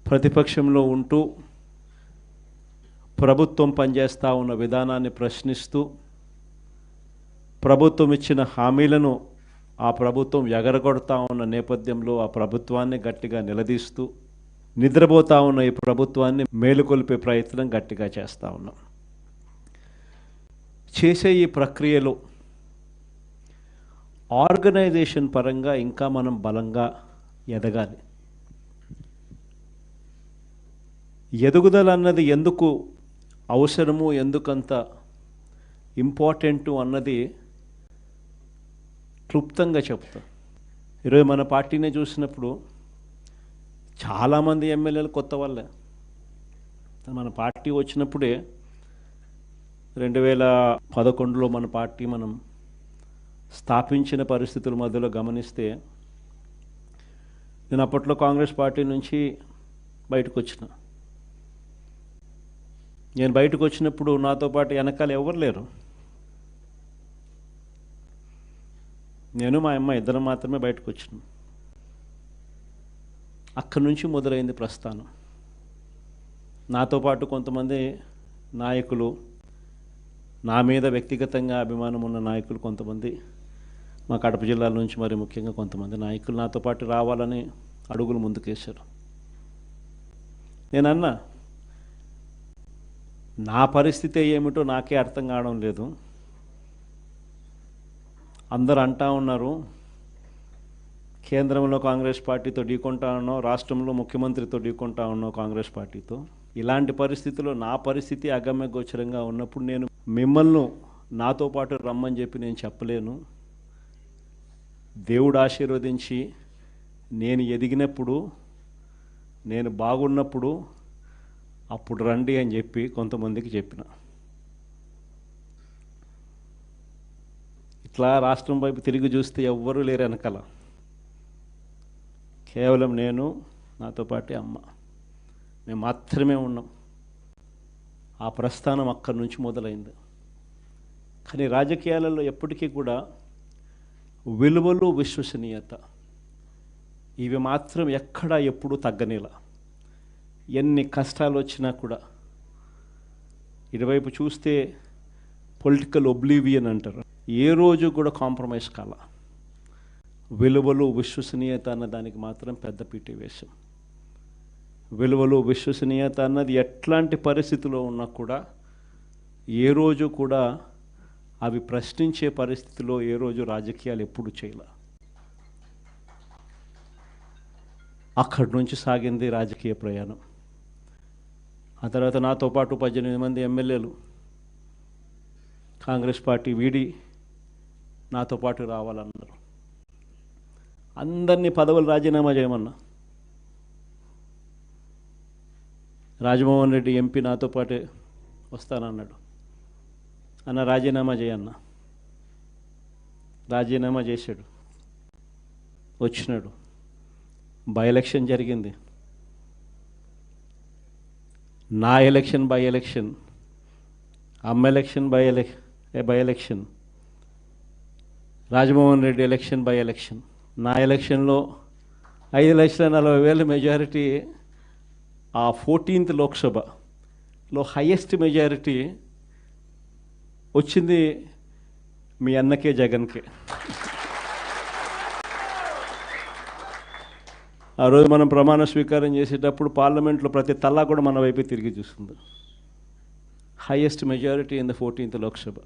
ప్రతిపక్షంలో ఉంటూ ప్రభుత్వం పనిచేస్తూ ఉన్న విధానాన్ని ప్రశ్నిస్తూ ప్రభుత్వం ఇచ్చిన హామీలను ఆ ప్రభుత్వం ఎగరగొడతా ఉన్న నేపథ్యంలో ఆ ప్రభుత్వాన్ని గట్టిగా నిలదీస్తూ నిద్రపోతా ఉన్న ఈ ప్రభుత్వాన్ని మేలుకొల్పే ప్రయత్నం గట్టిగా చేస్తూ ఉన్నాం. చేసే ఈ ప్రక్రియలో ఆర్గనైజేషన్ పరంగా ఇంకా మనం బలంగా ఎదగాలి. ఎదుగుదల అన్నది ఎందుకు అవసరము, ఎందుకంత ఇంపార్టెంటు అన్నది క్లుప్తంగా చెప్తా. ఈరోజు మన పార్టీని చూసినప్పుడు చాలామంది ఎమ్మెల్యేలు కొత్త వాళ్ళే. మన పార్టీ వచ్చినప్పుడే 2011లో మన పార్టీ మనం స్థాపించిన పరిస్థితుల మధ్యలో గమనిస్తే, నేను అప్పట్లో కాంగ్రెస్ పార్టీ నుంచి బయటకు వచ్చిన. నేను బయటకు వచ్చినప్పుడు నాతో పాటు వెనకాల ఎవరు లేరు. నేను మా అమ్మ ఇద్దరం మాత్రమే బయటకు వచ్చినాం. అక్కడి నుంచి మొదలైంది ప్రస్థానం. నాతో పాటు కొంతమంది నాయకులు, నా మీద వ్యక్తిగతంగా అభిమానం ఉన్న నాయకులు కొంతమంది, మా కడప జిల్లాల నుంచి మరి ముఖ్యంగా కొంతమంది నాయకులు నాతో పాటు రావాలని అడుగులు ముందుకేశారు. నేనన్నా, నా పరిస్థితి ఏమిటో నాకే అర్థం కావడం లేదు. అందరూ అంటా ఉన్నారు కేంద్రంలో కాంగ్రెస్ పార్టీతో ఢీకొంటా ఉన్నావు, రాష్ట్రంలో ముఖ్యమంత్రితో ఢీకొంటా ఉన్నావు కాంగ్రెస్ పార్టీతో. ఇలాంటి పరిస్థితుల్లో నా పరిస్థితి అగమ్య గోచరంగా ఉన్నప్పుడు నేను మిమ్మల్ని నాతో పాటు రమ్మని చెప్పి నేను చెప్పలేను. దేవుడు ఆశీర్వదించి నేను ఎదిగినప్పుడు, నేను బాగున్నప్పుడు అప్పుడు రండి అని చెప్పి కొంతమందికి చెప్పిన. ఇట్లా రాష్ట్రం వైపు తిరిగి చూస్తే ఎవ్వరూ లేరు వెనకాల. కేవలం నేను, నాతో పాటే అమ్మ, మేము మాత్రమే ఉన్నాం. ఆ ప్రస్థానం అక్కడి నుంచి మొదలైంది. కానీ రాజకీయాలలో ఎప్పటికీ కూడా విలువలు, విశ్వసనీయత ఇవి మాత్రం ఎక్కడా ఎప్పుడూ తగ్గనేలా. ఎన్ని కష్టాలు వచ్చినా కూడా ఇటువైపు చూస్తే పొలిటికల్ ఒబ్లివియన్ అంటారు, ఏ రోజు కూడా కాంప్రమైజ్ కాల. విలువలు, విశ్వసనీయత అన్న దానికి మాత్రం పెద్ద పీట వేశాం. విలువలు, విశ్వసనీయత అన్నది ఎట్లాంటి పరిస్థితిలో ఉన్నా కూడా ఏ రోజు కూడా అవి ప్రశ్నించే పరిస్థితిలో ఏ రోజు రాజకీయాలు ఎప్పుడు చేయాల. అక్కడి నుంచి సాగింది రాజకీయ ప్రయాణం. ఆ తర్వాత నాతో పాటు 18 మంది ఎమ్మెల్యేలు కాంగ్రెస్ పార్టీ వీడి నాతో పాటు రావాలన్నారు. అందరినీ పదవులు రాజీనామా చేయమన్నా. రాజమోహన్ రెడ్డి ఎంపీ నాతో పాటే వస్తానన్నాడు. అన్న రాజీనామా చేయన్నా. రాజీనామా చేశాడు, వచ్చినాడు. బై ఎలక్షన్ జరిగింది. నా ఎలక్షన్ బై ఎలక్షన్, అమ్మ election by election, Rajamohan Reddy election by election. నా ఎలక్షన్లో 5,40,000 మెజారిటీ, ఆ 14th లోక్సభలో హయ్యెస్ట్ మెజారిటీ వచ్చింది మీ అన్నకే, జగన్కే. ఆ రోజు మనం ప్రమాణ స్వీకారం చేసేటప్పుడు పార్లమెంట్లో ప్రతి తల్లా కూడా మన వైపే తిరిగి చూస్తుంది. Highest majority in the 14th Lok Sabha.